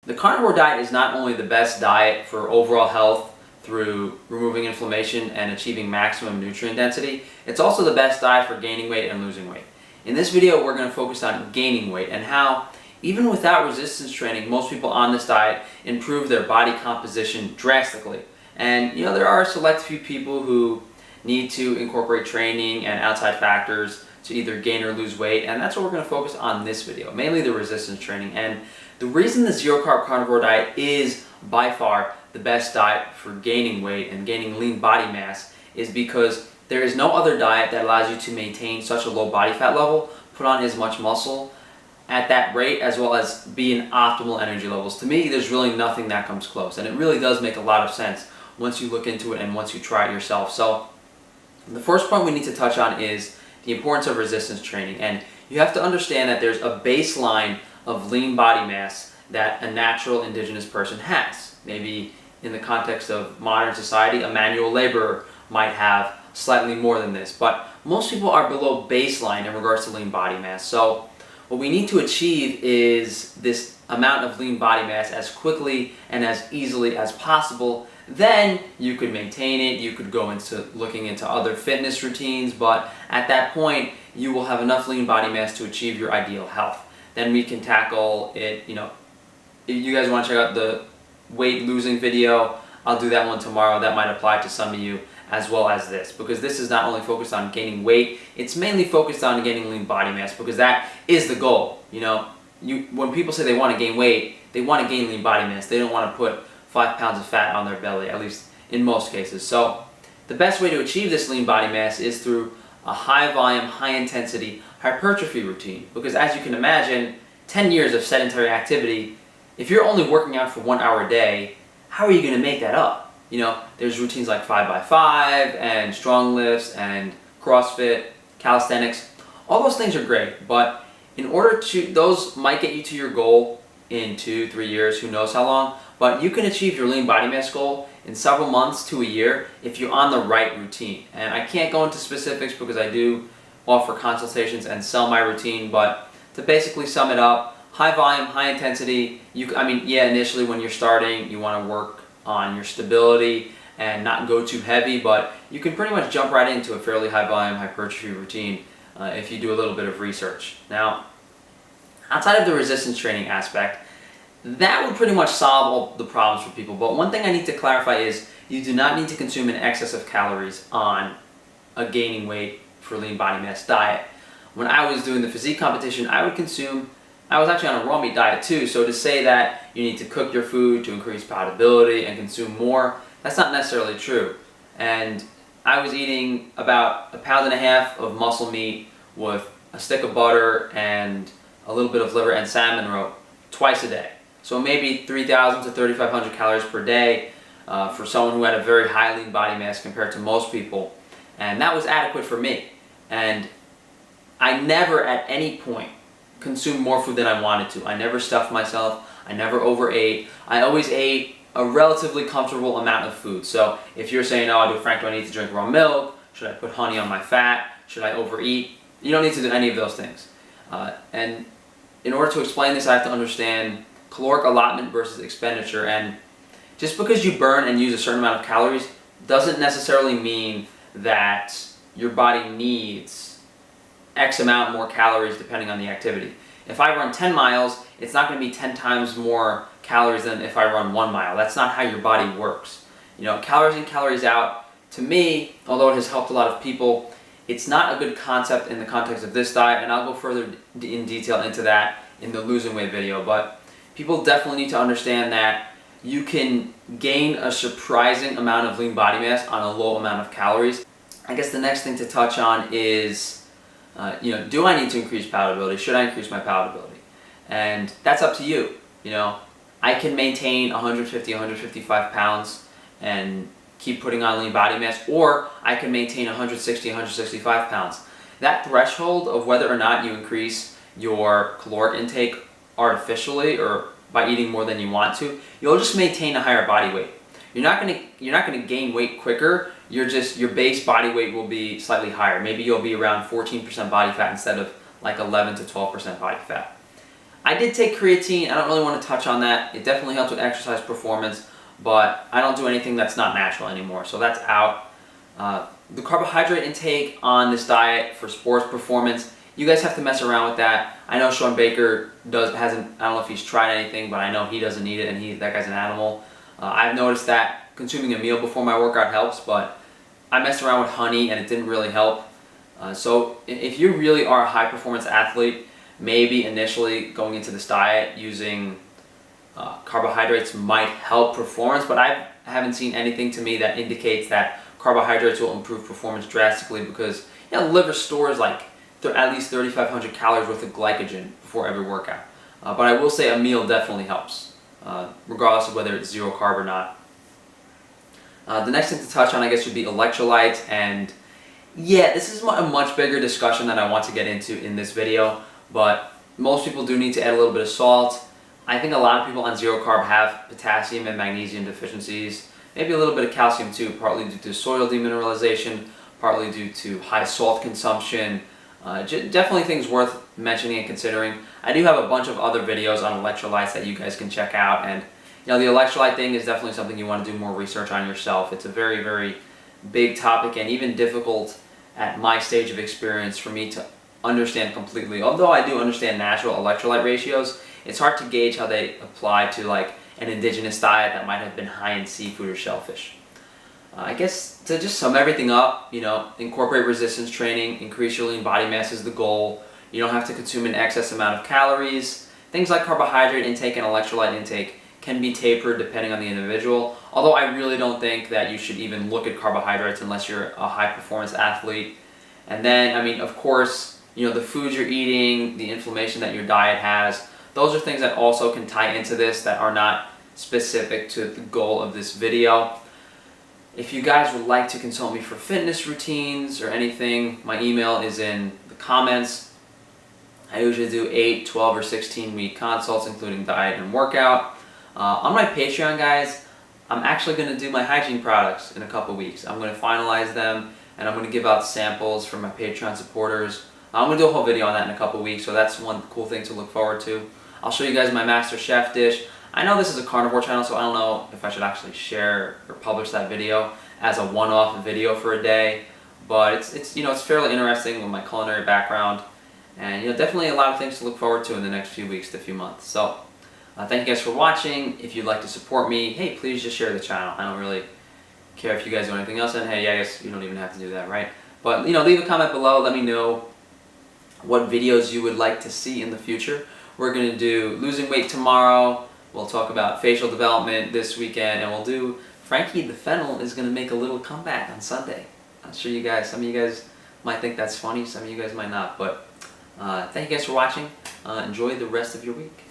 The carnivore diet is not only the best diet for overall health through removing inflammation and achieving maximum nutrient density, it's also the best diet for gaining weight and losing weight. In this video, we're going to focus on gaining weight and how, even without resistance training, most people on this diet improve their body composition drastically. And there are a select few people who need to incorporate training and outside factors to either gain or lose weight, and that's what we're going to focus on this video, mainly the resistance training. And the reason the zero carb carnivore diet is by far the best diet for gaining weight and gaining lean body mass is because there is no other diet that allows you to maintain such a low body fat level, put on as much muscle at that rate, as well as be in optimal energy levels. To me, there's really nothing that comes close, and it really does make a lot of sense once you look into it and once you try it yourself. So the first point we need to touch on is the importance of resistance training. And you have to understand that there's a baseline of lean body mass that a natural indigenous person has. Maybe in the context of modern society, a manual laborer might have slightly more than this, but most people are below baseline in regards to lean body mass. So what we need to achieve is this amount of lean body mass as quickly and as easily as possible. Then you could maintain it, you could go into looking into other fitness routines, but at that point you will have enough lean body mass to achieve your ideal health. Then we can tackle it, if you guys want to check out the weight losing video, I'll do that one tomorrow. That might apply to some of you as well as this, because this is not only focused on gaining weight, it's mainly focused on gaining lean body mass, because that is the goal. When people say they want to gain weight, they want to gain lean body mass. They don't want to put 5 pounds of fat on their belly, at least in most cases. So the best way to achieve this lean body mass is through a high volume, high intensity hypertrophy routine. Because as you can imagine, 10 years of sedentary activity, if you're only working out for 1 hour a day, how are you going to make that up? There's routines like 5x5 and strong lifts and CrossFit, calisthenics. All those things are great, but those might get you to your goal in 2-3 years, who knows how long, but you can achieve your lean body mass goal in several months to a year if you're on the right routine. And I can't go into specifics because I do offer consultations and sell my routine, but to basically sum it up, high volume, high intensity. Initially when you're starting, you want to work on your stability and not go too heavy, but you can pretty much jump right into a fairly high volume hypertrophy routine if you do a little bit of research. Now, outside of the resistance training aspect, that would pretty much solve all the problems for people. But one thing I need to clarify is you do not need to consume an excess of calories on a gaining weight for lean body mass diet. When I was doing the physique competition, I was actually on a raw meat diet too, so to say that you need to cook your food to increase palatability and consume more, that's not necessarily true. And I was eating about 1.5 pounds of muscle meat with a stick of butter and a little bit of liver and salmon roe twice a day. So maybe 3,000 to 3,500 calories per day for someone who had a very high lean body mass compared to most people. And that was adequate for me. And I never at any point consumed more food than I wanted to. I never stuffed myself. I never overate. I always ate a relatively comfortable amount of food. So if you're saying, oh, Frank, do I need to drink raw milk? Should I put honey on my fat? Should I overeat? You don't need to do any of those things. And in order to explain this, I have to understand caloric allotment versus expenditure. And just because you burn and use a certain amount of calories doesn't necessarily mean that your body needs X amount more calories depending on the activity. If I run 10 miles, it's not going to be 10 times more calories than if I run 1 mile. That's not how your body works. Calories in, calories out, to me, although it has helped a lot of people, it's not a good concept in the context of this diet, and I'll go further in detail into that in the losing weight video. But people definitely need to understand that you can gain a surprising amount of lean body mass on a low amount of calories. I guess the next thing to touch on is do I need to increase palatability? Should I increase my palatability? And that's up to you. I can maintain 150, 155 pounds and keep putting on lean body mass, or I can maintain 160, 165 pounds. That threshold of whether or not you increase your caloric intake artificially or by eating more than you want to, you'll just maintain a higher body weight. You're not gonna gain weight quicker. Your base body weight will be slightly higher. Maybe you'll be around 14% body fat instead of like 11 to 12% body fat. I did take creatine. I don't really want to touch on that. It definitely helps with exercise performance, but I don't do anything that's not natural anymore, so that's out. The carbohydrate intake on this diet for sports performance, you guys have to mess around with that. I know Sean Baker hasn't, I don't know if he's tried anything, but I know he doesn't need it, and that guy's an animal. I've noticed that consuming a meal before my workout helps, but I messed around with honey and it didn't really help. So if you really are a high performance athlete, maybe initially going into this diet using carbohydrates might help performance, but I haven't seen anything to me that indicates that carbohydrates will improve performance drastically, because the liver stores like at least 3,500 calories worth of glycogen before every workout. But I will say a meal definitely helps, regardless of whether it's zero carb or not. The next thing to touch on, I guess, would be electrolytes, and yeah, this is a much bigger discussion than I want to get into in this video, but most people do need to add a little bit of salt. I think a lot of people on zero carb have potassium and magnesium deficiencies, maybe a little bit of calcium too, partly due to soil demineralization, partly due to high salt consumption. Definitely things worth mentioning and considering. I do have a bunch of other videos on electrolytes that you guys can check out, and the electrolyte thing is definitely something you want to do more research on yourself. It's a very, very big topic, and even difficult at my stage of experience for me to understand completely. Although I do understand natural electrolyte ratios, it's hard to gauge how they apply to like an indigenous diet that might have been high in seafood or shellfish. I guess to just sum everything up, incorporate resistance training, increase your lean body mass is the goal. You don't have to consume an excess amount of calories. Things like carbohydrate intake and electrolyte intake can be tapered depending on the individual, although I really don't think that you should even look at carbohydrates unless you're a high performance athlete. And then, I mean, of course, the foods you're eating, the inflammation that your diet has, those are things that also can tie into this that are not specific to the goal of this video. If you guys would like to consult me for fitness routines or anything, my email is in the comments. I usually do 8, 12, or 16-week consults, including diet and workout. On my Patreon, guys, I'm actually going to do my hygiene products in a couple weeks. I'm going to finalize them, and I'm going to give out samples for my Patreon supporters. I'm going to do a whole video on that in a couple weeks, so that's one cool thing to look forward to. I'll show you guys my Master Chef dish. I know this is a carnivore channel, so I don't know if I should actually share or publish that video as a one-off video for a day, but it's fairly interesting with my culinary background, and definitely a lot of things to look forward to in the next few weeks to few months. So thank you guys for watching. If you'd like to support me, hey, please just share the channel. I don't really care if you guys do anything else, and hey, I guess you don't even have to do that, right? But leave a comment below. Let me know what videos you would like to see in the future. We're going to do losing weight tomorrow. We'll talk about facial development this weekend, and we'll do Frankie the Fennel is going to make a little comeback on Sunday. I'm sure you guys, some of you guys might think that's funny, some of you guys might not, but thank you guys for watching. Enjoy the rest of your week.